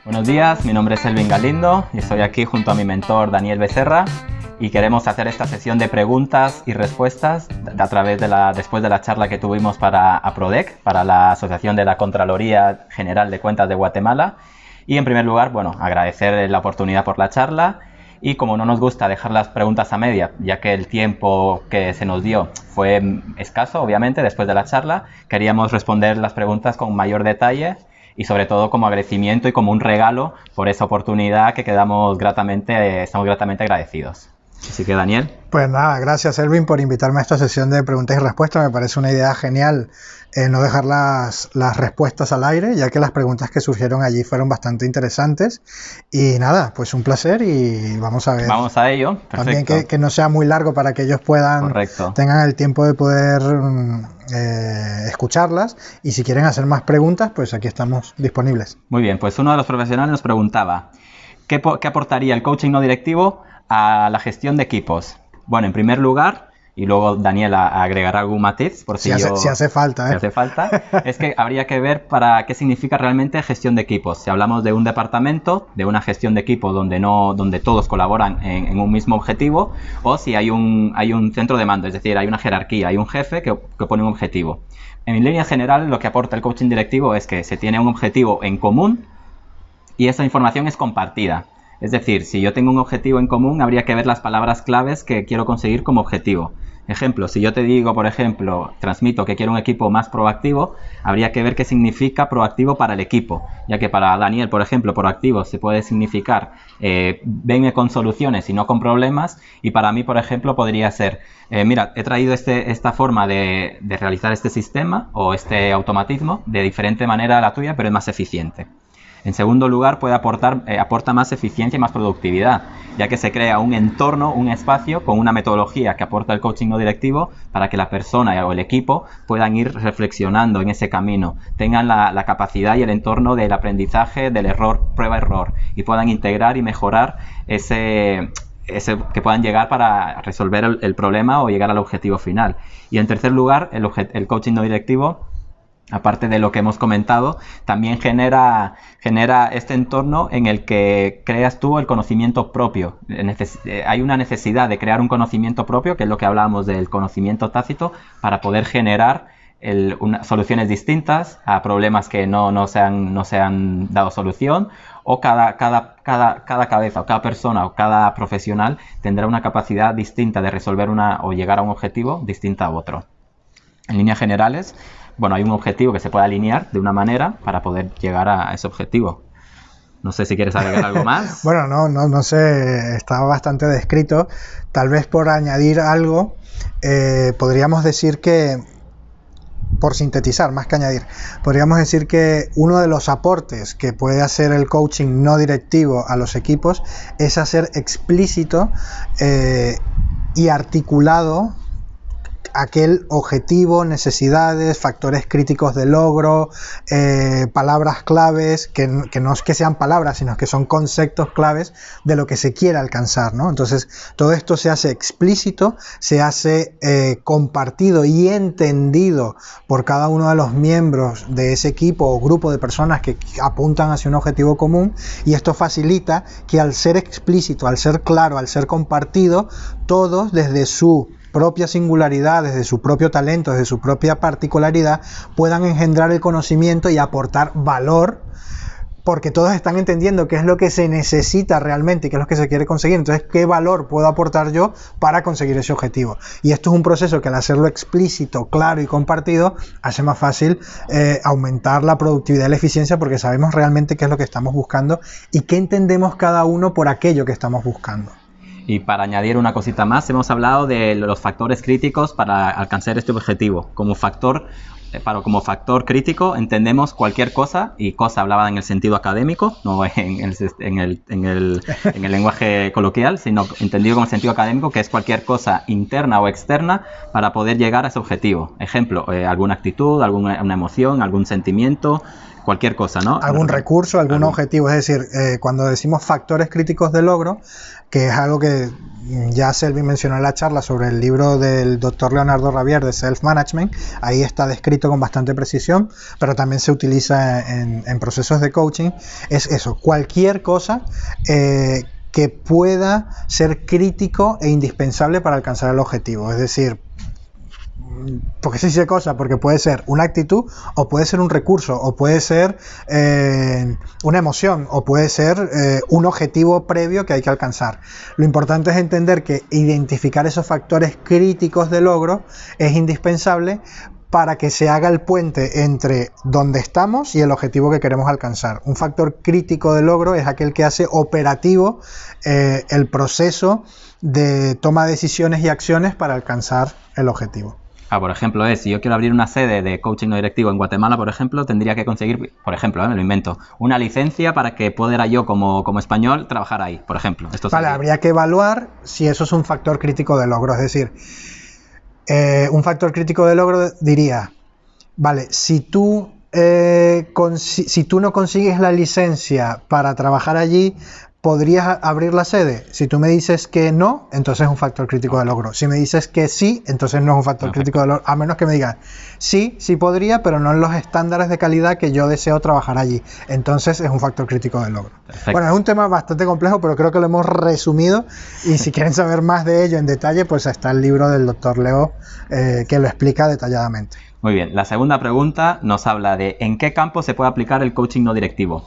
Buenos días, mi nombre es Elvin Galindo y estoy aquí junto a mi mentor Daniel Becerra y queremos hacer esta sesión de preguntas y respuestas después de la charla que tuvimos para APRODEC, para la Asociación de la Contraloría General de Cuentas de Guatemala. Y en primer lugar, agradecer la oportunidad por la charla y como no nos gusta dejar las preguntas a media, ya que el tiempo que se nos dio fue escaso, obviamente, después de la charla, queríamos responder las preguntas con mayor detalle y sobre todo como agradecimiento y como un regalo por esa oportunidad que estamos gratamente agradecidos. Así que, Daniel. Pues nada, gracias Elvin por invitarme a esta sesión de preguntas y respuestas. Me parece una idea genial no dejar las respuestas al aire, ya que las preguntas que surgieron allí fueron bastante interesantes. Y nada, pues un placer y vamos a ver. Vamos a ello. Perfecto. También que no sea muy largo para que ellos tengan el tiempo de poder escucharlas. Y si quieren hacer más preguntas, pues aquí estamos disponibles. Muy bien, pues uno de los profesionales nos preguntaba, ¿qué aportaría el coaching no directivo a la gestión de equipos? Bueno, en primer lugar, y luego Daniel agregará algún matiz por si hace falta. Si hace falta, es que habría que ver para qué significa realmente gestión de equipos. Si hablamos de un departamento, de una gestión de equipo donde todos colaboran en un mismo objetivo, o si hay un centro de mando, es decir, hay una jerarquía, hay un jefe que pone un objetivo. En línea general, lo que aporta el coaching directivo es que se tiene un objetivo en común y esa información es compartida. Es decir, si yo tengo un objetivo en común, habría que ver las palabras claves que quiero conseguir como objetivo. Ejemplo, si yo te digo, por ejemplo, transmito que quiero un equipo más proactivo, habría que ver qué significa proactivo para el equipo, ya que para Daniel, por ejemplo, proactivo se puede significar venme con soluciones y no con problemas, y para mí, por ejemplo, podría ser, mira, he traído esta forma de realizar este sistema o este automatismo de diferente manera a la tuya, pero es más eficiente. En segundo lugar, aporta más eficiencia y más productividad, ya que se crea un entorno, un espacio con una metodología que aporta el coaching no directivo para que la persona o el equipo puedan ir reflexionando en ese camino, tengan la capacidad y el entorno del aprendizaje, del error, prueba-error, y puedan integrar y mejorar ese que puedan llegar para resolver el problema o llegar al objetivo final. Y en tercer lugar, el coaching no directivo, aparte de lo que hemos comentado, también genera este entorno en el que creas tú el conocimiento propio. Hay una necesidad de crear un conocimiento propio, que es lo que hablábamos del conocimiento tácito, para poder generar soluciones distintas a problemas que no se han dado solución, o cada cabeza o cada persona o cada profesional tendrá una capacidad distinta de resolver o llegar a un objetivo distinta a otro. En líneas generales, hay un objetivo que se puede alinear de una manera para poder llegar a ese objetivo. No sé si quieres agregar algo más. Bueno, no sé, está bastante descrito. Tal vez por añadir algo, podríamos decir que, por sintetizar, más que añadir, podríamos decir que uno de los aportes que puede hacer el coaching no directivo a los equipos es hacer explícito y articulado aquel objetivo, necesidades, factores críticos de logro, palabras claves, que no es que sean palabras, sino que son conceptos claves de lo que se quiere alcanzar, ¿no? Entonces, todo esto se hace explícito, se hace compartido y entendido por cada uno de los miembros de ese equipo o grupo de personas que apuntan hacia un objetivo común, y esto facilita que al ser explícito, al ser claro, al ser compartido, todos desde su propia singularidad, desde su propio talento, desde su propia particularidad, puedan engendrar el conocimiento y aportar valor, porque todos están entendiendo qué es lo que se necesita realmente y qué es lo que se quiere conseguir. Entonces, ¿qué valor puedo aportar yo para conseguir ese objetivo? Y esto es un proceso que, al hacerlo explícito, claro y compartido, hace más fácil aumentar la productividad y la eficiencia, porque sabemos realmente qué es lo que estamos buscando y qué entendemos cada uno por aquello que estamos buscando. Y para añadir una cosita más, hemos hablado de los factores críticos para alcanzar este objetivo. Como factor crítico entendemos cualquier cosa, y cosa hablaba en el sentido académico, no en el lenguaje coloquial, sino entendido como el sentido académico, que es cualquier cosa interna o externa para poder llegar a ese objetivo. Ejemplo, alguna actitud, una emoción, algún sentimiento, cualquier cosa, ¿no? Algún recurso, algún objetivo. Es decir, cuando decimos factores críticos de logro, que es algo que ya Selby mencionó en la charla sobre el libro del doctor Leonardo Ravier de Self-Management, ahí está descrito con bastante precisión, pero también se utiliza en procesos de coaching. Es eso, cualquier cosa que pueda ser crítico e indispensable para alcanzar el objetivo. Es decir, porque se dice cosa, porque puede ser una actitud, o puede ser un recurso, o puede ser una emoción, o puede ser un objetivo previo que hay que alcanzar. Lo importante es entender que identificar esos factores críticos de logro es indispensable para que se haga el puente entre donde estamos y el objetivo que queremos alcanzar. Un factor crítico de logro es aquel que hace operativo el proceso de toma de decisiones y acciones para alcanzar el objetivo. Por ejemplo, si yo quiero abrir una sede de coaching no directivo en Guatemala, por ejemplo, tendría que conseguir, por ejemplo, me lo invento, una licencia para que pudiera yo como español trabajar ahí, por ejemplo. Esto vale, habría que evaluar si eso es un factor crítico de logro. Es decir, un factor crítico de logro diría, vale, si tú no consigues la licencia para trabajar allí, ¿podrías abrir la sede? Si tú me dices que no, entonces es un factor crítico de logro. Si me dices que sí, entonces no es un factor crítico de logro. A menos que me digas, sí podría, pero no en los estándares de calidad que yo deseo trabajar allí. Entonces es un factor crítico de logro. Perfecto. Bueno, es un tema bastante complejo, pero creo que lo hemos resumido. Y si quieren saber más de ello en detalle, pues está el libro del doctor Leo que lo explica detalladamente. Muy bien. La segunda pregunta nos habla de ¿en qué campo se puede aplicar el coaching no directivo?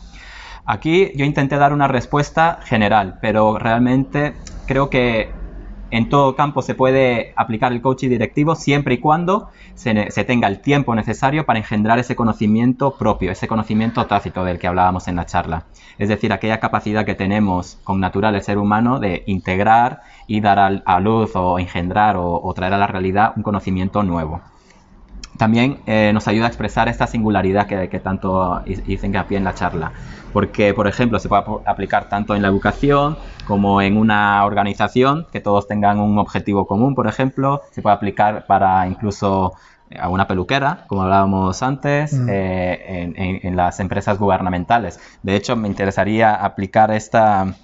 Aquí yo intenté dar una respuesta general, pero realmente creo que en todo campo se puede aplicar el coaching directivo siempre y cuando se tenga el tiempo necesario para engendrar ese conocimiento propio, ese conocimiento tácito del que hablábamos en la charla. Es decir, aquella capacidad que tenemos con natural el ser humano de integrar y dar a luz o engendrar o traer a la realidad un conocimiento nuevo. También nos ayuda a expresar esta singularidad que tanto hice hincapié en la charla. Porque, por ejemplo, se puede aplicar tanto en la educación como en una organización, que todos tengan un objetivo común, por ejemplo. Se puede aplicar para incluso a una peluquera, como hablábamos antes, en las empresas gubernamentales. De hecho, me interesaría aplicar esta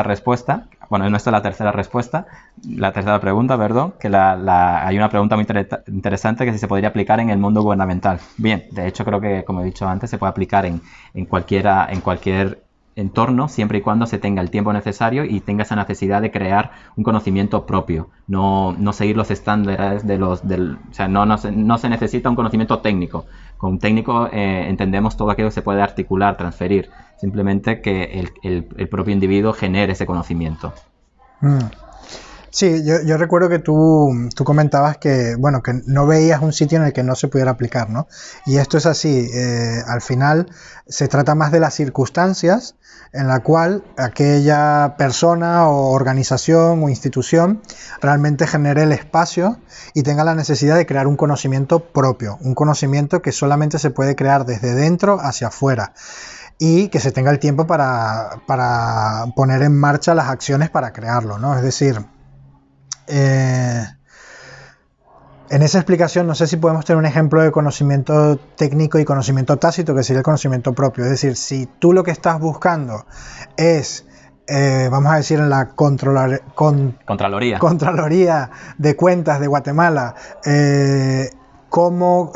respuesta. Bueno, no, esta es la tercera respuesta, la tercera pregunta, perdón, que hay una pregunta muy interesante que si se podría aplicar en el mundo gubernamental. Bien, de hecho creo que, como he dicho antes, se puede aplicar en cualquier entorno, siempre y cuando se tenga el tiempo necesario y tenga esa necesidad de crear un conocimiento propio, no seguir los estándares o sea, no se necesita un conocimiento técnico. Con técnico entendemos todo aquello que se puede articular, transferir, simplemente que el propio individuo genere ese conocimiento. Sí, yo recuerdo que tú comentabas que no veías un sitio en el que no se pudiera aplicar, ¿no? Y esto es así, al final se trata más de las circunstancias en la cual aquella persona o organización o institución realmente genere el espacio y tenga la necesidad de crear un conocimiento propio, un conocimiento que solamente se puede crear desde dentro hacia afuera. Y que se tenga el tiempo para poner en marcha las acciones para crearlo, ¿no? Es decir, en esa explicación no sé si podemos tener un ejemplo de conocimiento técnico y conocimiento tácito, que sería el conocimiento propio. Es decir, si tú lo que estás buscando es, vamos a decir, en la Contraloría de Cuentas de Guatemala, cómo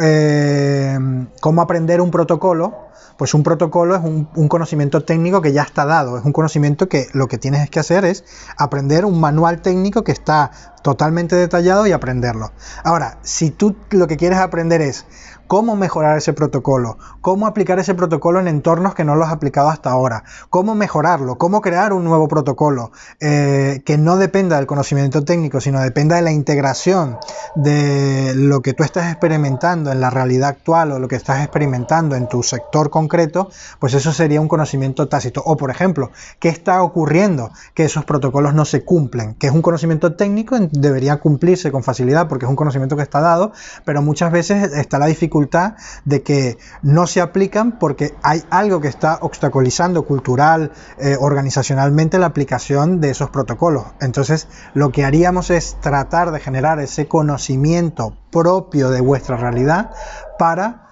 aprender un protocolo, pues un protocolo es un conocimiento técnico que ya está dado, es un conocimiento que lo que tienes que hacer es aprender un manual técnico que está totalmente detallado y aprenderlo. Ahora, si tú lo que quieres aprender es cómo mejorar ese protocolo, cómo aplicar ese protocolo en entornos que no lo has aplicado hasta ahora, cómo mejorarlo, cómo crear un nuevo protocolo que no dependa del conocimiento técnico, sino dependa de la integración de lo que tú estás experimentando en la realidad actual o lo que estás experimentando en tu sector concreto, pues eso sería un conocimiento tácito. O, por ejemplo, ¿qué está ocurriendo? Que esos protocolos no se cumplen, que es un conocimiento técnico, debería cumplirse con facilidad porque es un conocimiento que está dado, pero muchas veces está la dificultad de que no se aplican porque hay algo que está obstaculizando cultural, organizacionalmente la aplicación de esos protocolos. Entonces, lo que haríamos es tratar de generar ese conocimiento propio de vuestra realidad para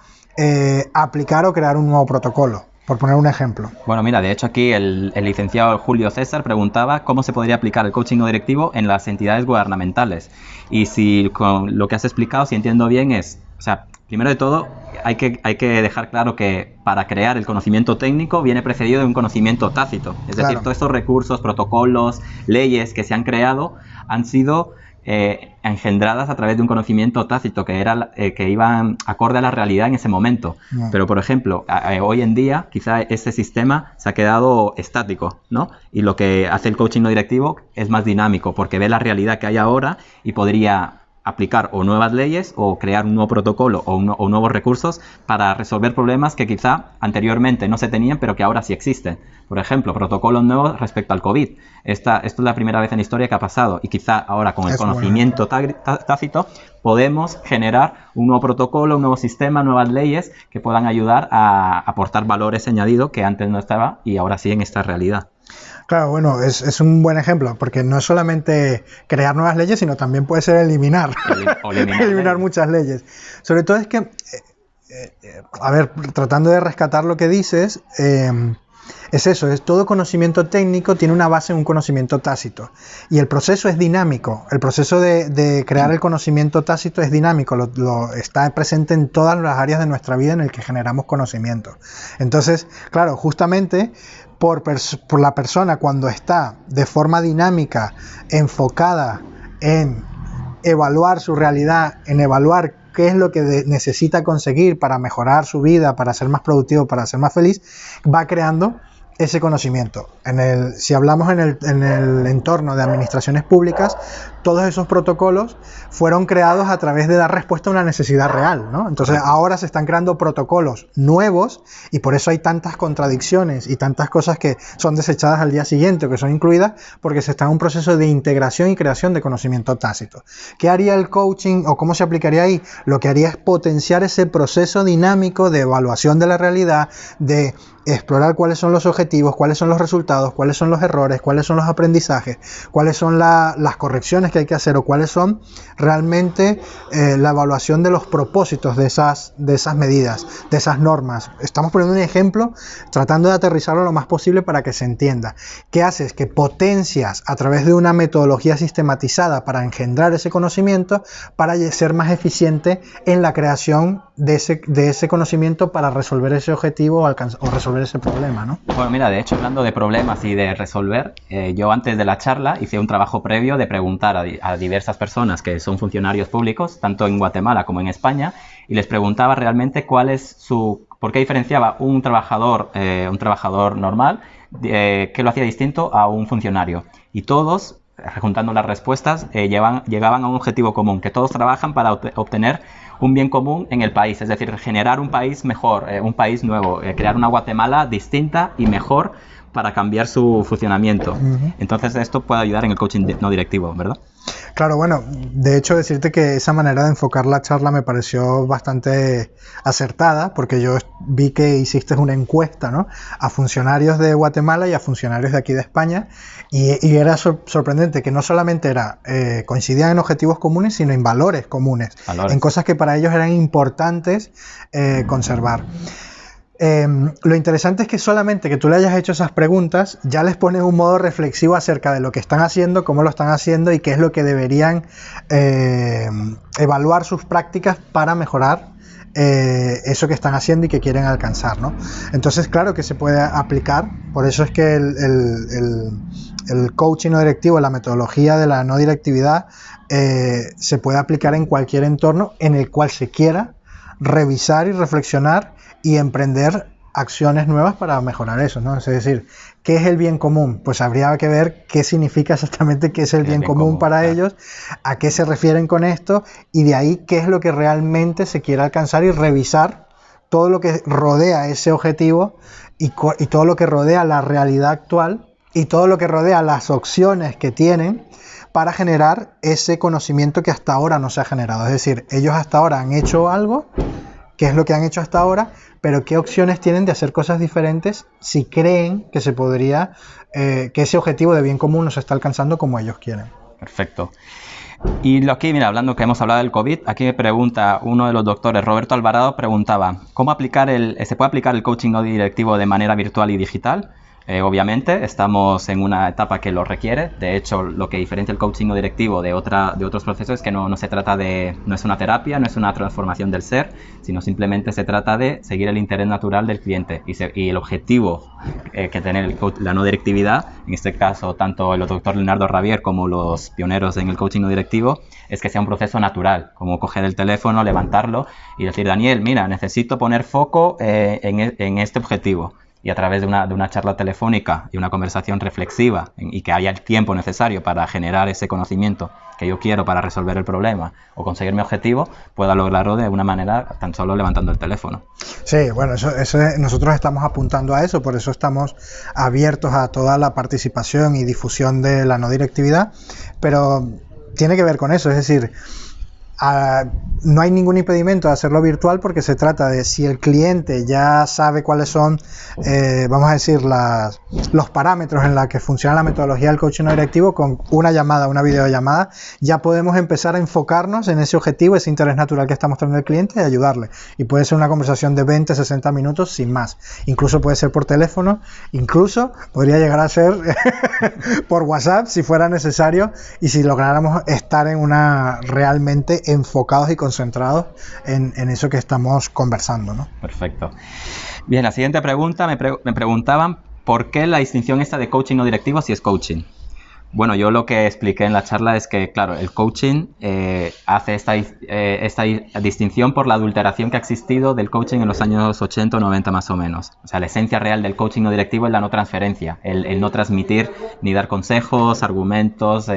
aplicar o crear un nuevo protocolo, por poner un ejemplo. Bueno, mira, de hecho aquí el licenciado Julio César preguntaba cómo se podría aplicar el coaching no directivo en las entidades gubernamentales. Y si con lo que has explicado, si entiendo bien, o sea, primero de todo, hay que dejar claro que para crear el conocimiento técnico viene precedido de un conocimiento tácito. Es decir, todos estos recursos, protocolos, leyes que se han creado han sido engendradas a través de un conocimiento tácito que iban acorde a la realidad en ese momento. Pero, por ejemplo, hoy en día quizá ese sistema se ha quedado estático, ¿no? Y lo que hace el coaching no directivo es más dinámico, porque ve la realidad que hay ahora y podría aplicar o nuevas leyes o crear un nuevo protocolo o nuevos recursos para resolver problemas que quizá anteriormente no se tenían pero que ahora sí existen. Por ejemplo, protocolos nuevos respecto al COVID. Esto es la primera vez en la historia que ha pasado y quizá ahora con el conocimiento tácito podemos generar un nuevo protocolo, un nuevo sistema, nuevas leyes que puedan ayudar a aportar valores añadidos que antes no estaba y ahora sí en esta realidad. Claro, bueno, es un buen ejemplo, porque no es solamente crear nuevas leyes, sino también puede ser eliminar muchas leyes. Sobre todo es que, a ver, tratando de rescatar lo que dices, es eso, es todo conocimiento técnico tiene una base en un conocimiento tácito. Y el proceso es dinámico, el proceso de crear el conocimiento tácito es dinámico, está presente en todas las áreas de nuestra vida en el que generamos conocimiento. Entonces, claro, justamente por la persona cuando está de forma dinámica, enfocada en evaluar su realidad, en evaluar qué es lo que necesita conseguir para mejorar su vida, para ser más productivo, para ser más feliz, va creando ese conocimiento. Si hablamos en el entorno de administraciones públicas, todos esos protocolos fueron creados a través de dar respuesta a una necesidad real, ¿no? Entonces ahora se están creando protocolos nuevos y por eso hay tantas contradicciones y tantas cosas que son desechadas al día siguiente o que son incluidas porque se está en un proceso de integración y creación de conocimiento tácito. ¿Qué haría el coaching o cómo se aplicaría ahí? Lo que haría es potenciar ese proceso dinámico de evaluación de la realidad, de explorar cuáles son los objetivos, cuáles son los resultados, cuáles son los errores, cuáles son los aprendizajes, cuáles son las correcciones que hay que hacer o cuáles son realmente la evaluación de los propósitos de esas medidas, de esas normas. Estamos poniendo un ejemplo tratando de aterrizarlo lo más posible para que se entienda. ¿Qué haces? Que potencias a través de una metodología sistematizada para engendrar ese conocimiento para ser más eficiente en la creación de ese conocimiento para resolver ese objetivo o resolver ese problema, ¿no? Bueno, mira, de hecho, hablando de problemas y de resolver, yo antes de la charla hice un trabajo previo de preguntar a diversas personas que son funcionarios públicos, tanto en Guatemala como en España, y les preguntaba realmente por qué diferenciaba un trabajador normal que lo hacía distinto a un funcionario. Y todos, juntando las respuestas, llegaban a un objetivo común, que todos trabajan para obtener un bien común en el país, es decir, generar un país mejor, un país nuevo, crear una Guatemala distinta y mejor para cambiar su funcionamiento. Entonces esto puede ayudar en el coaching no directivo, ¿verdad? Claro, bueno, de hecho decirte que esa manera de enfocar la charla me pareció bastante acertada, porque yo vi que hiciste una encuesta, ¿no?, a funcionarios de Guatemala y a funcionarios de aquí de España, y era sorprendente que no solamente coincidían en objetivos comunes, sino en valores comunes, en cosas que para ellos eran importantes conservar. Lo interesante es que solamente que tú le hayas hecho esas preguntas ya les pones un modo reflexivo acerca de lo que están haciendo, cómo lo están haciendo y qué es lo que deberían evaluar sus prácticas para mejorar eso que están haciendo y que quieren alcanzar, ¿no? Entonces, claro que se puede aplicar, por eso es que el coaching no directivo, la metodología de la no directividad se puede aplicar en cualquier entorno en el cual se quiera revisar y reflexionar y emprender acciones nuevas para mejorar eso, ¿no? Es decir, ¿qué es el bien común? Pues habría que ver qué significa exactamente qué es el bien común para ellos, a qué se refieren con esto y de ahí qué es lo que realmente se quiere alcanzar y revisar todo lo que rodea ese objetivo y todo lo que rodea la realidad actual y todo lo que rodea las opciones que tienen para generar ese conocimiento que hasta ahora no se ha generado. Es decir, ellos hasta ahora han hecho algo, qué es lo que han hecho hasta ahora, pero qué opciones tienen de hacer cosas diferentes si creen que se podría, que ese objetivo de bien común no se está alcanzando como ellos quieren. Perfecto. Y aquí, mira, hablando que hemos hablado del COVID, aquí me pregunta uno de los doctores, Roberto Alvarado, preguntaba, ¿cómo se puede aplicar el coaching no directivo de manera virtual y digital? Obviamente, estamos en una etapa que lo requiere. De hecho, lo que diferencia el coaching no directivo de otros procesos es que no se trata no es una terapia, no es una transformación del ser, sino simplemente se trata de seguir el interés natural del cliente. Y el objetivo que tiene la no directividad, en este caso, tanto el doctor Leonardo Ravier como los pioneros en el coaching no directivo, es que sea un proceso natural, como coger el teléfono, levantarlo y decir, Daniel, mira, necesito poner foco en este objetivo. Y a través de una charla telefónica y una conversación reflexiva y que haya el tiempo necesario para generar ese conocimiento que yo quiero para resolver el problema o conseguir mi objetivo, pueda lograrlo de una manera tan solo levantando el teléfono. Sí, bueno, nosotros estamos apuntando a eso, por eso estamos abiertos a toda la participación y difusión de la no directividad, pero tiene que ver con eso, es decir, no hay ningún impedimento de hacerlo virtual porque se trata de si el cliente ya sabe cuáles son, vamos a decir, los parámetros en los que funciona la metodología del coaching no directivo, con una videollamada, ya podemos empezar a enfocarnos en ese objetivo, ese interés natural que está mostrando el cliente y ayudarle. Y puede ser una conversación de 20, 60 minutos sin más. Incluso puede ser por teléfono, incluso podría llegar a ser por WhatsApp si fuera necesario y si lográramos estar realmente enfocados y concentrados en eso que estamos conversando, ¿no? Perfecto. Bien, la siguiente pregunta, me preguntaban ¿por qué la distinción esta de coaching no directivo si es coaching? Bueno, yo lo que expliqué en la charla es que, claro, el coaching hace esta distinción por la adulteración que ha existido del coaching en los años 80 o 90 más o menos. O sea, la esencia real del coaching no directivo es la no transferencia, el no transmitir ni dar consejos, argumentos,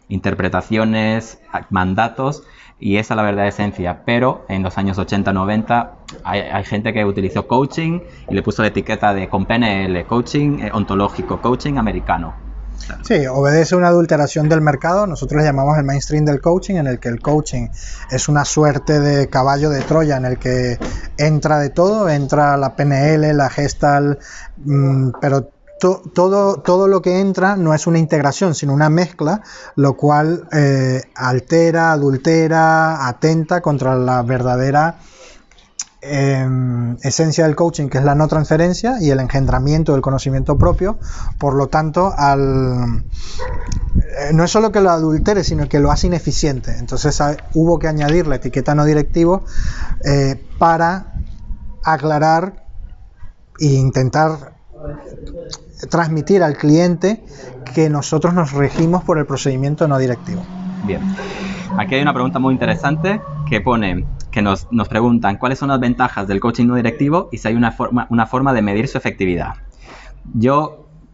interpretaciones, mandatos, y esa es la verdadera esencia. Pero en los años 80-90 hay gente que utilizó coaching y le puso la etiqueta de con PNL, coaching ontológico, coaching americano. Sí, obedece a una adulteración del mercado. Nosotros le llamamos el mainstream del coaching, en el que el coaching es una suerte de caballo de Troya en el que entra de todo, entra la PNL, la Gestalt, pero todo lo que entra no es una integración, sino una mezcla, lo cual altera, adultera, atenta contra la verdadera esencia del coaching, que es la no transferencia y el engendramiento del conocimiento propio. Por lo tanto, no es solo que lo adultere, sino que lo hace ineficiente. Entonces hubo que añadir la etiqueta no directivo para aclarar e intentar transmitir al cliente que nosotros nos regimos por el procedimiento no directivo. Bien, aquí hay una pregunta muy interesante que nos preguntan cuáles son las ventajas del coaching no directivo y si hay una forma de medir su efectividad.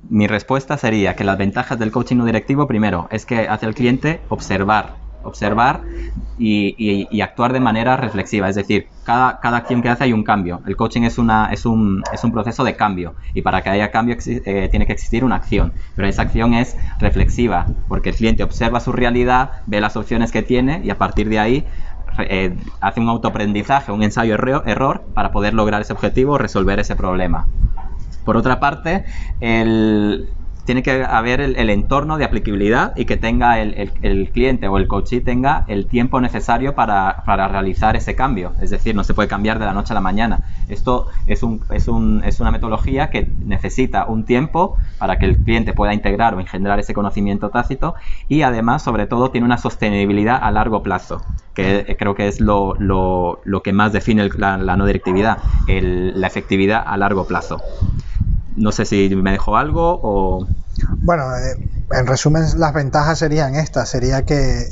Mi respuesta sería que las ventajas del coaching no directivo, primero, es que hace al cliente observar y actuar de manera reflexiva, es decir, cada acción que hace hay un cambio. El coaching es un proceso de cambio y para que haya cambio tiene que existir una acción, pero esa acción es reflexiva porque el cliente observa su realidad, ve las opciones que tiene y a partir de ahí hace un autoaprendizaje, un ensayo-error para poder lograr ese objetivo o resolver ese problema. Por otra parte, tiene que haber el entorno de aplicabilidad y que tenga el cliente o el coachee tenga el tiempo necesario para realizar ese cambio. Es decir, no se puede cambiar de la noche a la mañana. Esto es una metodología que necesita un tiempo para que el cliente pueda integrar o engendrar ese conocimiento tácito y además, sobre todo, tiene una sostenibilidad a largo plazo, que creo que es lo que más define la no directividad, la efectividad a largo plazo. No sé si me dejó algo o... Bueno, en resumen, las ventajas serían estas. Sería que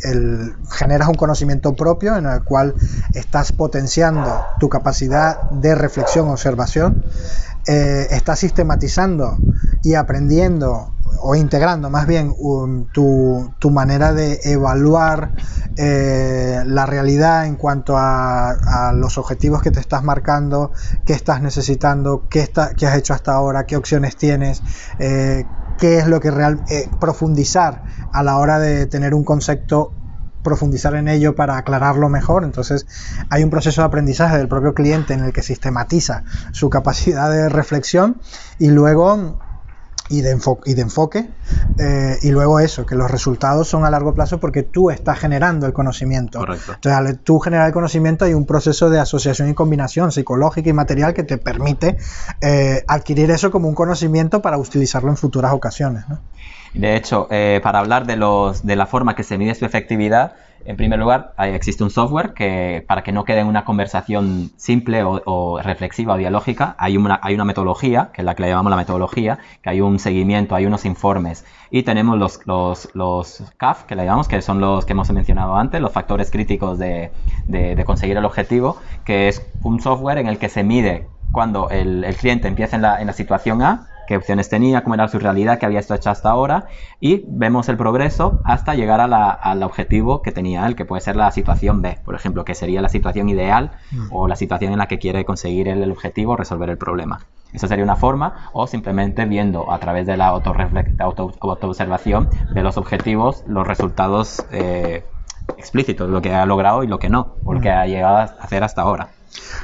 generas un conocimiento propio en el cual estás potenciando tu capacidad de reflexión, observación, estás sistematizando y aprendiendo o integrando más bien tu manera de evaluar la realidad en cuanto a los objetivos que te estás marcando, qué estás necesitando, qué has hecho hasta ahora, qué opciones tienes, qué es lo que profundizar a la hora de tener un concepto, profundizar en ello para aclararlo mejor. Entonces hay un proceso de aprendizaje del propio cliente en el que sistematiza su capacidad de reflexión y luego y de enfoque, y luego eso, que los resultados son a largo plazo porque tú estás generando el conocimiento. Correcto. Entonces, al tú generar el conocimiento hay un proceso de asociación y combinación psicológica y material que te permite adquirir eso como un conocimiento para utilizarlo en futuras ocasiones, ¿no? De hecho, para hablar de la forma que se mide su efectividad, en primer lugar, existe un software que, para que no quede en una conversación simple o reflexiva o dialógica, hay una metodología, que es la que le llamamos la metodología, que hay un seguimiento, hay unos informes. Y tenemos los CAF, que le llamamos, que son los que hemos mencionado antes, los factores críticos de conseguir el objetivo, que es un software en el que se mide cuando el cliente empieza en la situación A, qué opciones tenía, cómo era su realidad, qué había hecho hasta ahora, y vemos el progreso hasta llegar al objetivo que tenía él, que puede ser la situación B, por ejemplo, que sería la situación ideal o la situación en la que quiere conseguir el objetivo, resolver el problema. Eso sería una forma, o simplemente viendo a través de la autoobservación de los objetivos, los resultados explícitos, lo que ha logrado y lo que no, o lo que ha llegado a hacer hasta ahora.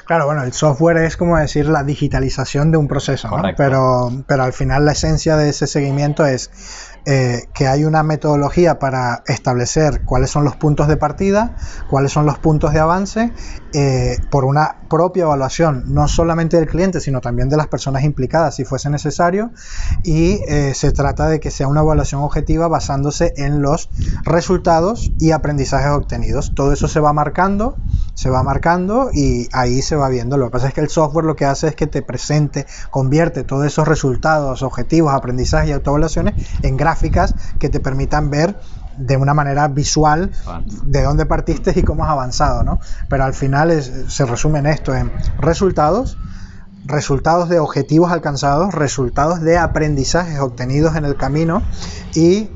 Claro, bueno, el software es como decir la digitalización de un proceso, ¿no? Pero al final la esencia de ese seguimiento es que hay una metodología para establecer cuáles son los puntos de partida, cuáles son los puntos de avance, por una propia evaluación, no solamente del cliente, sino también de las personas implicadas, si fuese necesario, y se trata de que sea una evaluación objetiva basándose en los resultados y aprendizajes obtenidos. Todo eso se va marcando y ahí se va viendo. Lo que pasa es que el software lo que hace es que te convierte todos esos resultados, objetivos, aprendizajes y autoevaluaciones en gráficas que te permitan ver de una manera visual de dónde partiste y cómo has avanzado, ¿no? Pero al final se resume en esto, en resultados de objetivos alcanzados, resultados de aprendizajes obtenidos en el camino y,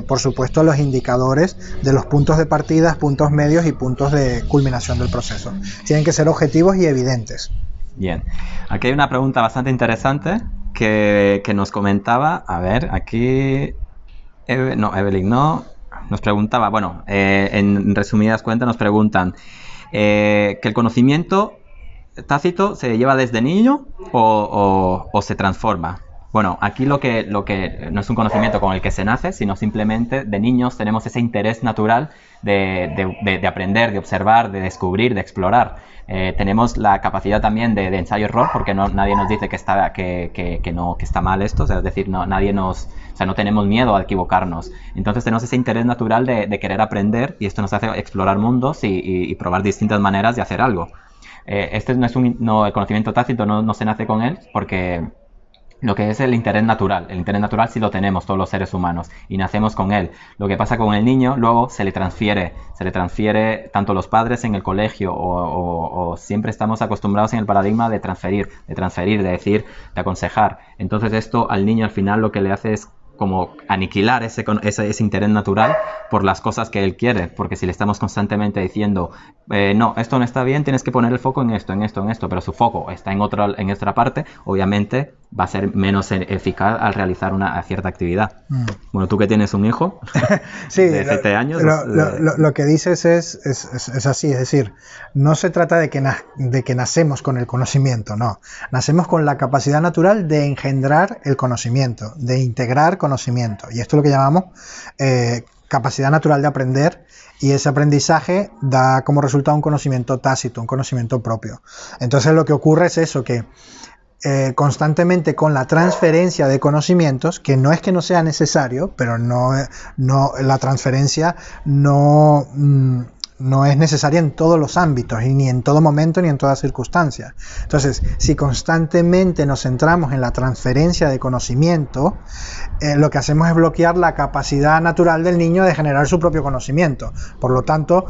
por supuesto, los indicadores de los puntos de partida, puntos medios y puntos de culminación del proceso. Tienen que ser objetivos y evidentes. Bien. Aquí hay una pregunta bastante interesante que nos comentaba, a ver, aquí... Evelyn no, nos preguntaba, bueno, en resumidas cuentas nos preguntan que el conocimiento tácito se lleva desde niño o se transforma. Bueno, aquí lo que no es un conocimiento con el que se nace, sino simplemente de niños tenemos ese interés natural de aprender, de observar, de descubrir, de explorar. Tenemos la capacidad también de ensayo-error, porque nadie nos dice que está mal esto, o sea, es decir, no tenemos miedo a equivocarnos. Entonces tenemos ese interés natural de querer aprender, y esto nos hace explorar mundos y probar distintas maneras de hacer algo. Este no es el conocimiento tácito, no se nace con él, porque lo que es el interés natural sí lo tenemos todos los seres humanos y nacemos con él. Lo que pasa con el niño, luego se le transfiere tanto los padres en el colegio o siempre estamos acostumbrados en el paradigma de transferir, de decir, de aconsejar. Entonces esto al niño al final lo que le hace es como aniquilar ese interés natural por las cosas que él quiere, porque si le estamos constantemente diciendo no, esto no está bien, tienes que poner el foco en esto, pero su foco está en otra parte, obviamente va a ser menos eficaz al realizar una cierta actividad. Bueno, tú que tienes un hijo sí, de 7 años... Lo que dices es así, es decir, no se trata de que nacemos con el conocimiento, no. Nacemos con la capacidad natural de engendrar el conocimiento, de integrar conocimiento. Y esto es lo que llamamos capacidad natural de aprender, y ese aprendizaje da como resultado un conocimiento tácito, un conocimiento propio. Entonces lo que ocurre es eso, que constantemente con la transferencia de conocimientos, que no es que no sea necesario, pero la transferencia no es necesaria en todos los ámbitos, y ni en todo momento ni en toda circunstancia. Entonces, si constantemente nos centramos en la transferencia de conocimiento, lo que hacemos es bloquear la capacidad natural del niño de generar su propio conocimiento. Por lo tanto,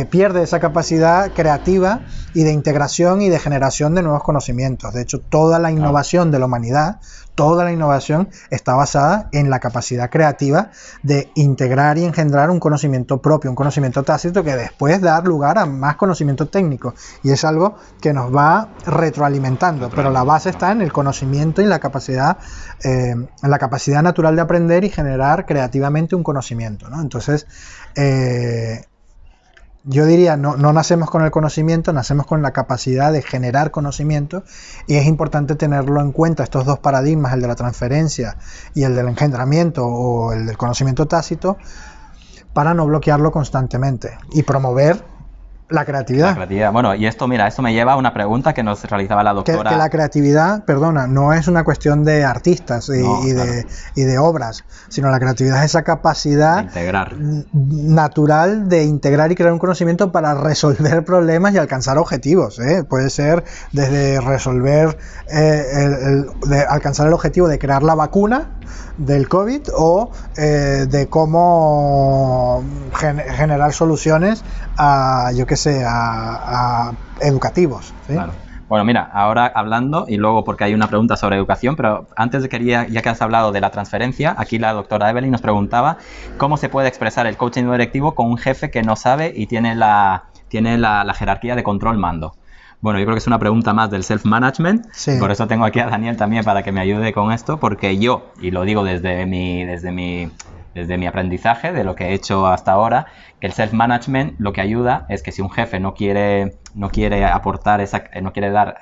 pierde esa capacidad creativa y de integración y de generación de nuevos conocimientos. De hecho, toda la innovación de la humanidad, toda la innovación está basada en la capacidad creativa de integrar y engendrar un conocimiento propio, un conocimiento tácito que después da lugar a más conocimiento técnico, y es algo que nos va retroalimentando, pero la base está en el conocimiento y en la capacidad natural de aprender y generar creativamente un conocimiento, ¿no? Entonces, yo diría, no nacemos con el conocimiento, nacemos con la capacidad de generar conocimiento, y es importante tenerlo en cuenta, estos dos paradigmas, el de la transferencia y el del engendramiento o el del conocimiento tácito, para no bloquearlo constantemente y promover la creatividad. La creatividad. Bueno, y esto, mira, esto me lleva a una pregunta que nos realizaba la doctora. Que la creatividad, perdona, no es una cuestión de artistas y de obras, sino la creatividad es esa capacidad de integrar, natural de integrar y crear un conocimiento para resolver problemas y alcanzar objetivos. Puede ser desde resolver, de alcanzar el objetivo de crear la vacuna del COVID, o de cómo generar soluciones a, yo qué sé, a educativos, ¿sí? Claro. Bueno, mira, ahora hablando, y luego porque hay una pregunta sobre educación, pero antes quería, ya que has hablado de la transferencia, aquí la doctora Evelyn nos preguntaba cómo se puede expresar el coaching directivo con un jefe que no sabe y tiene la jerarquía de control-mando. Bueno, yo creo que es una pregunta más del self-management, sí. Por eso tengo aquí a Daniel también para que me ayude con esto, porque yo, y lo digo desde mi aprendizaje, de lo que he hecho hasta ahora, que el self-management lo que ayuda es que si un jefe no quiere aportar, no quiere dar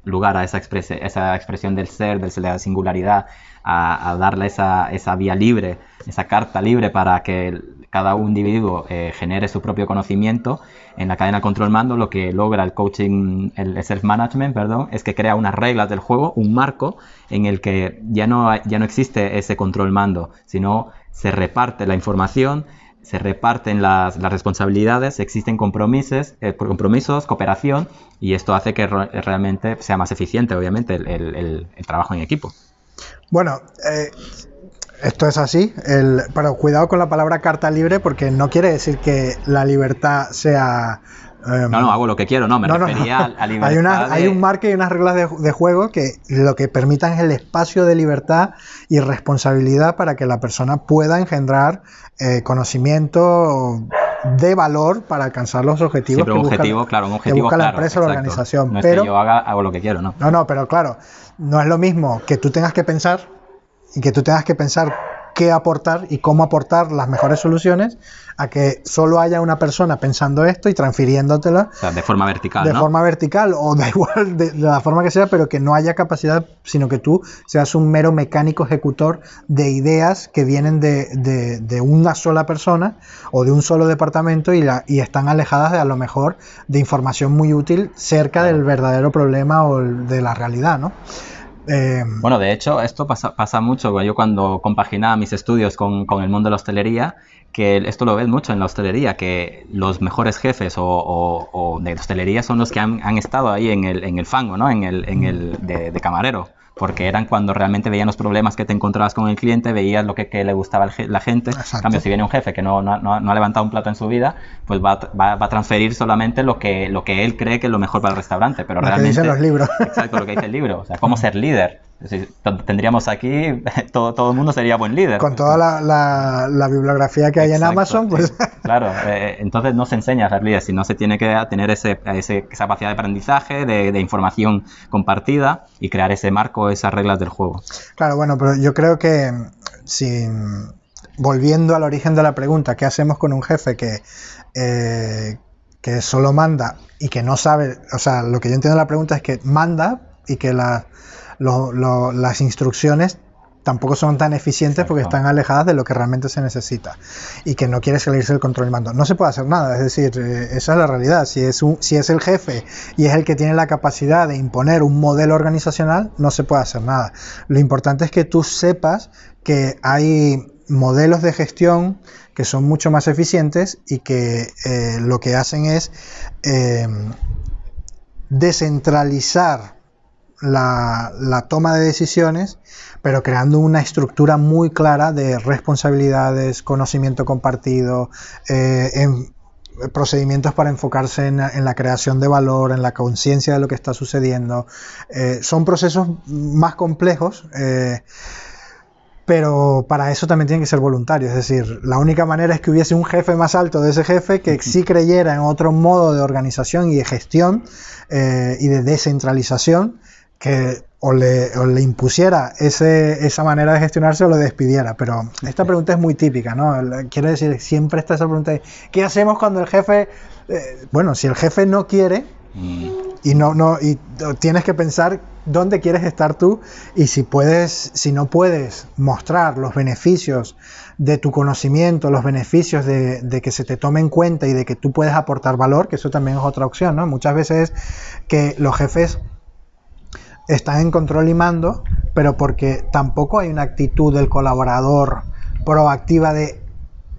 lugar a esa expresión del ser, de la singularidad, a darle esa vía libre, esa carta libre para que cada individuo genere su propio conocimiento, en la cadena control-mando lo que logra el coaching, el self-management, perdón, es que crea unas reglas del juego, un marco en el que ya no existe ese control-mando, sino se reparte la información, se reparten las responsabilidades, existen compromisos, cooperación, y esto hace que realmente sea más eficiente, obviamente, el trabajo en equipo. Bueno, esto es así, pero cuidado con la palabra carta libre, porque no quiere decir que la libertad sea... no, hago lo que quiero, me refería a libertad. Hay un marco y unas reglas de juego que lo que permitan es el espacio de libertad y responsabilidad para que la persona pueda engendrar conocimiento de valor para alcanzar los objetivos. Siempre un objetivo claro, la empresa o la organización. No es que yo hago lo que quiero, ¿no? No, pero claro, no es lo mismo que tú tengas que pensar y que tú tengas que pensar qué aportar y cómo aportar las mejores soluciones, a que solo haya una persona pensando esto y transfiriéndotela. O sea, de forma vertical, de forma vertical, o da igual de la forma que sea, pero que no haya capacidad, sino que tú seas un mero mecánico ejecutor de ideas que vienen de una sola persona o de un solo departamento y están alejadas a lo mejor de información muy útil cerca del verdadero problema o de la realidad, ¿no? Bueno, de hecho, esto pasa mucho. Yo cuando compaginaba mis estudios con el mundo de la hostelería, que esto lo ves mucho en la hostelería, que los mejores jefes o de hostelería son los que han estado ahí en el fango, ¿no? de camarero. Porque eran cuando realmente veían los problemas que te encontrabas con el cliente, veías lo que le gustaba a la gente. Exacto. En cambio, si viene un jefe que no ha levantado un plato en su vida, pues va a transferir solamente lo que él cree que es lo mejor para el restaurante. Pero lo realmente, que dicen los libros. Exacto, lo que dice el libro. O sea, cómo ser líder. Es decir, tendríamos aquí, todo el mundo sería buen líder. Con toda la bibliografía que hay en Amazon, pues... Claro, entonces no se enseña a ser líder, sino se tiene que tener esa capacidad de aprendizaje, de información compartida y crear ese marco, esas reglas del juego. Claro, bueno, pero yo creo que volviendo al origen de la pregunta, ¿qué hacemos con un jefe que solo manda y que no sabe? O sea, lo que yo entiendo de la pregunta es que manda y que las instrucciones tampoco son tan eficientes. Exacto. Porque están alejadas de lo que realmente se necesita y que no quiere salirse del control del mando. No se puede hacer nada, es decir, esa es la realidad. Si es el jefe y es el que tiene la capacidad de imponer un modelo organizacional, no se puede hacer nada. Lo importante es que tú sepas que hay modelos de gestión que son mucho más eficientes y que lo que hacen es descentralizar la toma de decisiones, pero creando una estructura muy clara de responsabilidades, conocimiento compartido, procedimientos para enfocarse en la creación de valor, en la conciencia de lo que está sucediendo. Son procesos más complejos, pero para eso también tienen que ser voluntarios. Es decir, la única manera es que hubiese un jefe más alto de ese jefe que sí creyera en otro modo de organización y de gestión y de descentralización, que o le impusiera esa manera de gestionarse o lo despidiera. Pero esta pregunta es muy típica, ¿no? Quiero decir, siempre está esa pregunta de ¿qué hacemos cuando el jefe... bueno, si el jefe no quiere y tienes que pensar dónde quieres estar tú, y si no puedes mostrar los beneficios de tu conocimiento, los beneficios de que se te tome en cuenta y de que tú puedes aportar valor, que eso también es otra opción, ¿no? Muchas veces que los jefes están en control y mando, pero porque tampoco hay una actitud del colaborador proactiva de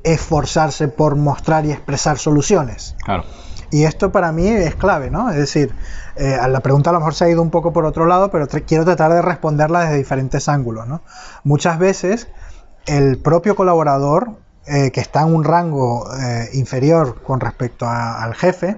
esforzarse por mostrar y expresar soluciones. Claro. Y esto para mí es clave, ¿no? Es decir, la pregunta a lo mejor se ha ido un poco por otro lado, pero quiero tratar de responderla desde diferentes ángulos, ¿no? Muchas veces el propio colaborador, que está en un rango inferior con respecto al jefe,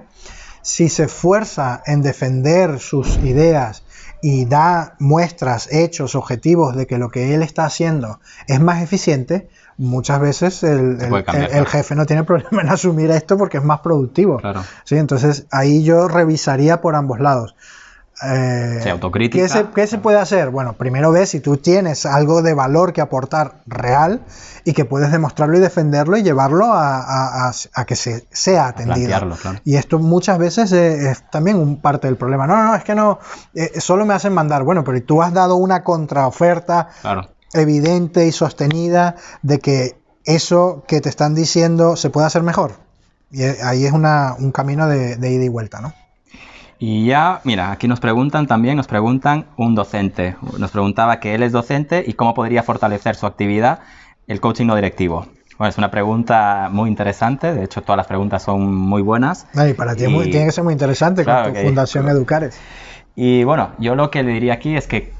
si se esfuerza en defender sus ideas y da muestras, hechos, objetivos de que lo que él está haciendo es más eficiente, muchas veces el jefe no tiene problema en asumir esto porque es más productivo. Claro. ¿Sí? Entonces ahí yo revisaría por ambos lados. Autocrítica. ¿Qué se puede hacer? Bueno, primero ves si tú tienes algo de valor que aportar real y que puedes demostrarlo y defenderlo y llevarlo a que sea atendido. Claro. Y esto muchas veces es también un parte del problema. No, es que no, solo me hacen mandar. Bueno, pero tú has dado una contraoferta evidente y sostenida de que eso que te están diciendo se puede hacer mejor. Y ahí es un camino de ida y vuelta, ¿no? Y ya, mira, aquí nos preguntan un docente. Nos preguntaba que él es docente y cómo podría fortalecer su actividad el coaching no directivo. Bueno, es una pregunta muy interesante. De hecho, todas las preguntas son muy buenas. Y para ti tiene que ser muy interesante, claro, con tu Fundación Educares. Y bueno, yo lo que le diría aquí es que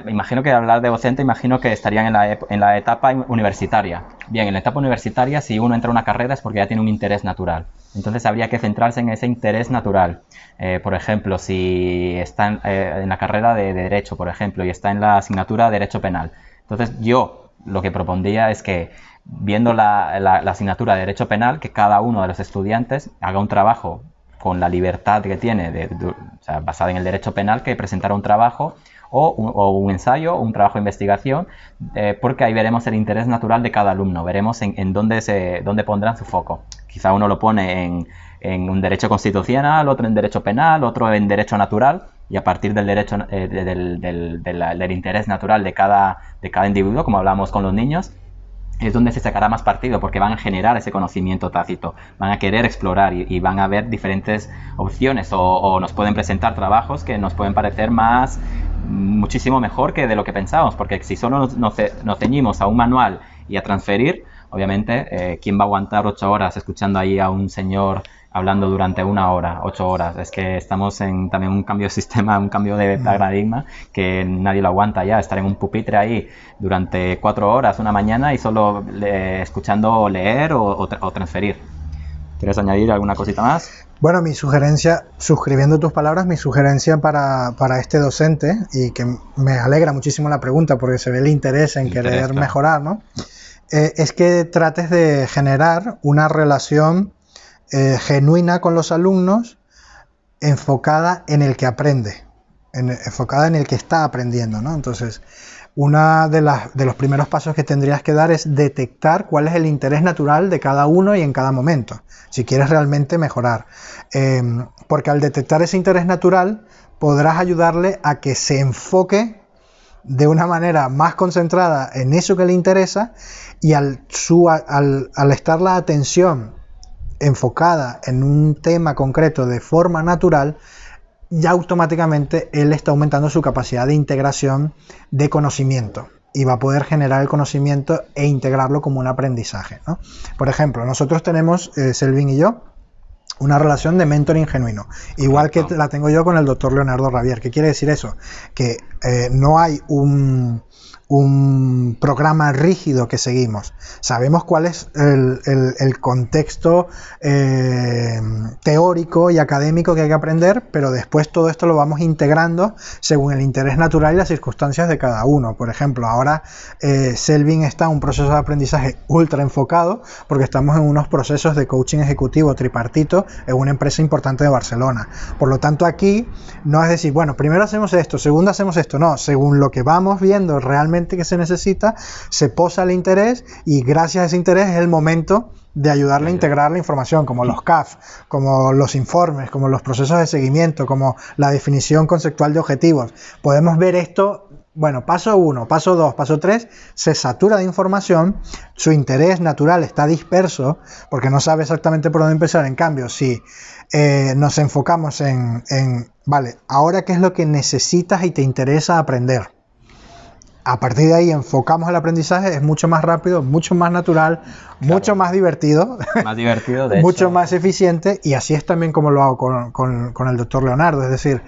imagino que hablar de docente, imagino que estarían en la etapa universitaria. Bien, en la etapa universitaria, si uno entra a una carrera es porque ya tiene un interés natural. Entonces habría que centrarse en ese interés natural. Por ejemplo, si está en la carrera de Derecho, por ejemplo, y está en la asignatura de Derecho Penal. Entonces yo lo que propondría es que, viendo la asignatura de Derecho Penal, que cada uno de los estudiantes haga un trabajo con la libertad que tiene, basada en el Derecho Penal, que presentara un trabajo o un ensayo o un trabajo de investigación, porque ahí veremos el interés natural de cada alumno, veremos en dónde pondrán su foco. Quizá uno lo pone en un derecho constitucional, otro en derecho penal, otro en derecho natural, y a partir del derecho del interés natural de cada individuo, como hablamos con los niños, es donde se sacará más partido, porque van a generar ese conocimiento tácito, van a querer explorar y van a ver diferentes opciones, o nos pueden presentar trabajos que nos pueden parecer muchísimo mejor que de lo que pensábamos, porque si solo nos ceñimos a un manual y a transferir, obviamente, ¿quién va a aguantar 8 horas escuchando ahí a un señor hablando durante 1 hora, 8 horas? Es que estamos en también un cambio de sistema, un cambio de paradigma que nadie lo aguanta ya, estar en un pupitre ahí durante 4 horas, una mañana y solo escuchando leer o transferir. ¿Quieres añadir alguna cosita más? Bueno, mi sugerencia, suscribiendo tus palabras, mi sugerencia para este docente, y que me alegra muchísimo la pregunta porque se ve el interés en querer mejorar, ¿no? Es que trates de generar una relación genuina con los alumnos, enfocada en el que aprende, enfocada en el que está aprendiendo, ¿no? Entonces, uno de los primeros pasos que tendrías que dar es detectar cuál es el interés natural de cada uno y en cada momento, si quieres realmente mejorar. Porque al detectar ese interés natural, podrás ayudarle a que se enfoque de una manera más concentrada en eso que le interesa, y al estar la atención enfocada en un tema concreto de forma natural, ya automáticamente él está aumentando su capacidad de integración de conocimiento y va a poder generar el conocimiento e integrarlo como un aprendizaje, ¿no? Por ejemplo, nosotros tenemos, Selvin y yo, una relación de mentoring genuino, igual que la tengo yo con el doctor Leonardo Ravier. ¿Qué quiere decir eso? Que no hay un programa rígido que seguimos. Sabemos cuál es el contexto teórico y académico que hay que aprender, pero después todo esto lo vamos integrando según el interés natural y las circunstancias de cada uno. Por ejemplo, ahora Selvin está en un proceso de aprendizaje ultra enfocado porque estamos en unos procesos de coaching ejecutivo tripartito en una empresa importante de Barcelona. Por lo tanto, aquí no es decir, bueno, primero hacemos esto, segundo hacemos esto. No, según lo que vamos viendo realmente que se necesita, se posa el interés y gracias a ese interés es el momento de ayudarle a integrar la información, como los CAF, como los informes, como los procesos de seguimiento, como la definición conceptual de objetivos. Podemos ver esto, bueno, paso 1, paso 2, paso 3, se satura de información, su interés natural está disperso porque no sabe exactamente por dónde empezar. En cambio, si nos enfocamos en, vale, ahora qué es lo que necesitas y te interesa aprender. A partir de ahí enfocamos el aprendizaje, es mucho más rápido, mucho más natural, mucho más divertido, de mucho hecho, más eficiente, y así es también como lo hago con el doctor Leonardo. Es decir,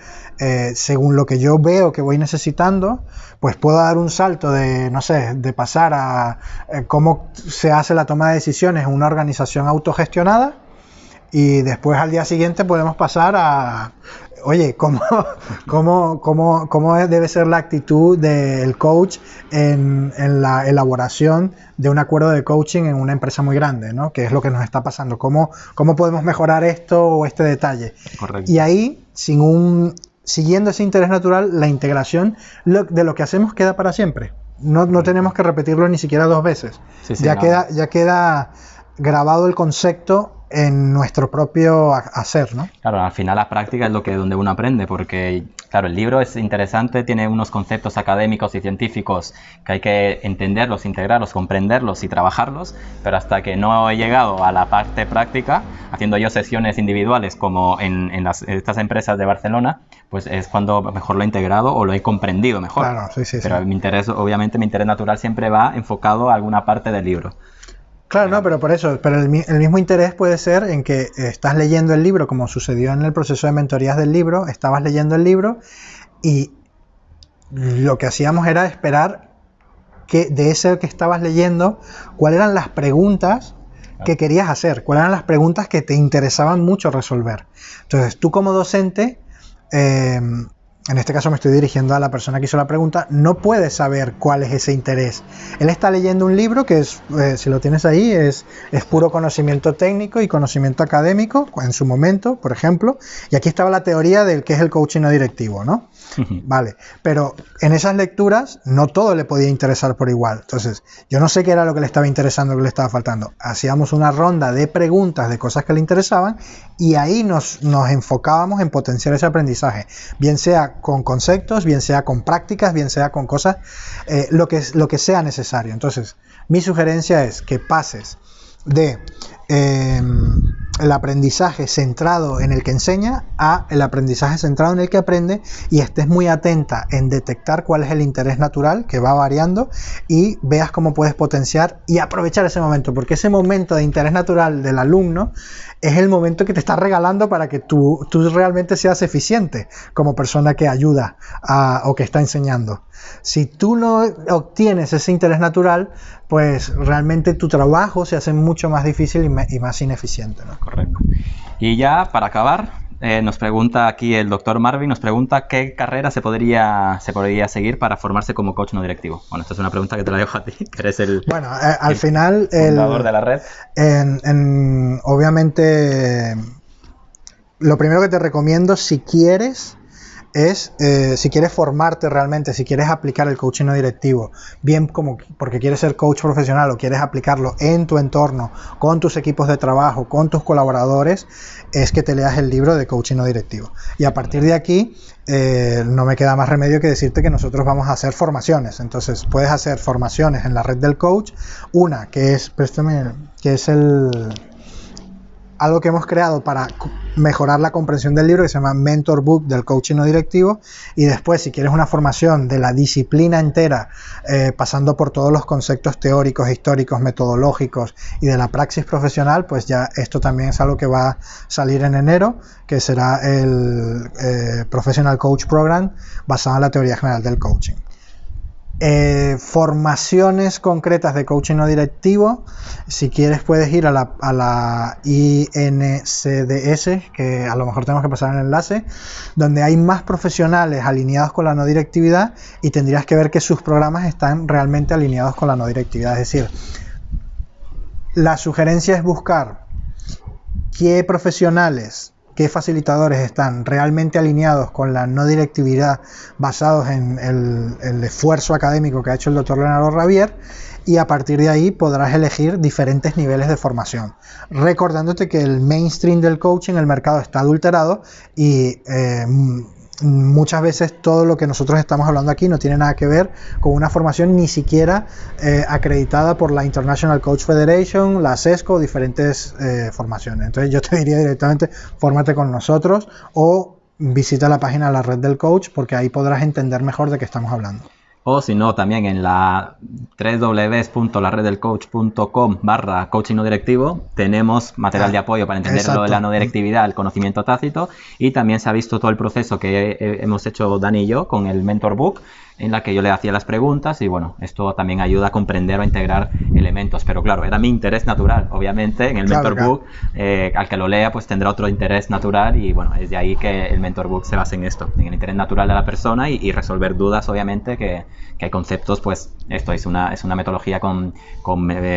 según lo que yo veo que voy necesitando, pues puedo dar un salto de, no sé, de pasar a cómo se hace la toma de decisiones en una organización autogestionada, y después al día siguiente podemos pasar a, oye, ¿cómo debe ser la actitud del coach en la elaboración de un acuerdo de coaching en una empresa muy grande, ¿no? ¿Qué es lo que nos está pasando? ¿Cómo podemos mejorar esto o este detalle? Correcto. Y ahí, siguiendo ese interés natural, la integración de lo que hacemos queda para siempre. No tenemos que repetirlo ni siquiera 2 veces. Sí, Ya queda grabado el concepto en nuestro propio hacer, ¿no? Claro, al final la práctica es donde uno aprende, porque claro, el libro es interesante, tiene unos conceptos académicos y científicos que hay que entenderlos, integrarlos, comprenderlos y trabajarlos, pero hasta que no he llegado a la parte práctica, haciendo yo sesiones individuales como en estas empresas de Barcelona, pues es cuando mejor lo he integrado o lo he comprendido mejor. Claro, sí. Pero mi interés natural siempre va enfocado a alguna parte del libro. Claro, no, pero por eso, pero el mismo interés puede ser en que estás leyendo el libro, como sucedió en el proceso de mentorías del libro, estabas leyendo el libro y lo que hacíamos era esperar que de ese que estabas leyendo, cuáles eran las preguntas que querías hacer, cuáles eran las preguntas que te interesaban mucho resolver. Entonces, tú como docente, en este caso me estoy dirigiendo a la persona que hizo la pregunta, no puede saber cuál es ese interés. Él está leyendo un libro que es, si lo tienes ahí, es puro conocimiento técnico y conocimiento académico, en su momento, por ejemplo, y aquí estaba la teoría del que es el coaching no directivo, ¿no? Vale, pero en esas lecturas no todo le podía interesar por igual. Entonces, yo no sé qué era lo que le estaba interesando, lo que le estaba faltando. Hacíamos una ronda de preguntas de cosas que le interesaban y ahí nos enfocábamos en potenciar ese aprendizaje, bien sea con conceptos, bien sea con prácticas, bien sea con cosas, lo que sea necesario. Entonces, mi sugerencia es que pases de el aprendizaje centrado en el que enseña a el aprendizaje centrado en el que aprende, y estés muy atenta en detectar cuál es el interés natural que va variando y veas cómo puedes potenciar y aprovechar ese momento, porque ese momento de interés natural del alumno es el momento que te está regalando para que tú realmente seas eficiente como persona que ayuda o que está enseñando. Si tú no obtienes ese interés natural, pues realmente tu trabajo se hace mucho más difícil y más ineficiente, ¿no? Correcto. Y ya para acabar, nos pregunta aquí el doctor Marvin, nos pregunta qué carrera se podría seguir para formarse como coach no directivo. Bueno, esta es una pregunta que te la dejo a ti, que eres el final fundador de la red. Obviamente, lo primero que te recomiendo si quieres es, si quieres formarte realmente, si quieres aplicar el coaching no directivo, bien como porque quieres ser coach profesional o quieres aplicarlo en tu entorno, con tus equipos de trabajo, con tus colaboradores, es que te leas el libro de coaching no directivo. Y a partir de aquí, no me queda más remedio que decirte que nosotros vamos a hacer formaciones. Entonces, puedes hacer formaciones en la red del coach, una que es, préstame, que es algo que hemos creado para mejorar la comprensión del libro, que se llama Mentor Book del coaching no directivo. Y después, si quieres una formación de la disciplina entera, pasando por todos los conceptos teóricos, históricos, metodológicos y de la praxis profesional, pues ya esto también es algo que va a salir en enero, que será el Professional Coach Program basado en la teoría general del coaching. Formaciones concretas de coaching no directivo, si quieres puedes ir a la INCDS, que a lo mejor tenemos que pasar el enlace, donde hay más profesionales alineados con la no directividad, y tendrías que ver que sus programas están realmente alineados con la no directividad. Es decir, la sugerencia es buscar qué profesionales, qué facilitadores están realmente alineados con la no directividad, basados en el esfuerzo académico que ha hecho el doctor Leonardo Ravier, y a partir de ahí podrás elegir diferentes niveles de formación, recordándote que el mainstream del coaching, el mercado está adulterado, y muchas veces todo lo que nosotros estamos hablando aquí no tiene nada que ver con una formación ni siquiera acreditada por la International Coach Federation, la CESCO o diferentes formaciones. Entonces yo te diría directamente, fórmate con nosotros o visita la página de la Red del Coach, porque ahí podrás entender mejor de qué estamos hablando. O si no, también en la www.lareddelcoach.com/coaching no directivo tenemos material de apoyo para entender lo de la no directividad, el conocimiento tácito, y también se ha visto todo el proceso que hemos hecho Dani y yo con el Mentor Book, en la que yo le hacía las preguntas, y bueno, esto también ayuda a comprender o a integrar elementos. Pero claro, era mi interés natural, obviamente, en el Mentor Book, al que lo lea pues tendrá otro interés natural, y bueno, es de ahí que el Mentor Book se basa en esto, en el interés natural de la persona y resolver dudas, obviamente, que hay conceptos, pues esto es una metodología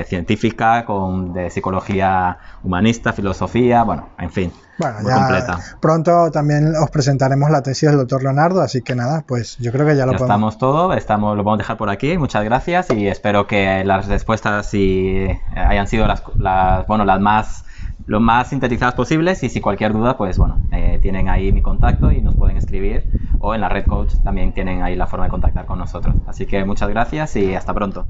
científica, de psicología humanista, filosofía, bueno, en fin. Bueno, ya completa. Pronto también os presentaremos la tesis del doctor Leonardo, así que nada, pues yo creo que ya lo podemos. Lo vamos a dejar por aquí. Muchas gracias, y espero que las respuestas hayan sido lo más sintetizadas posibles, y si cualquier duda, pues bueno, tienen ahí mi contacto y nos pueden escribir, o en la Red Coach también tienen ahí la forma de contactar con nosotros. Así que muchas gracias y hasta pronto.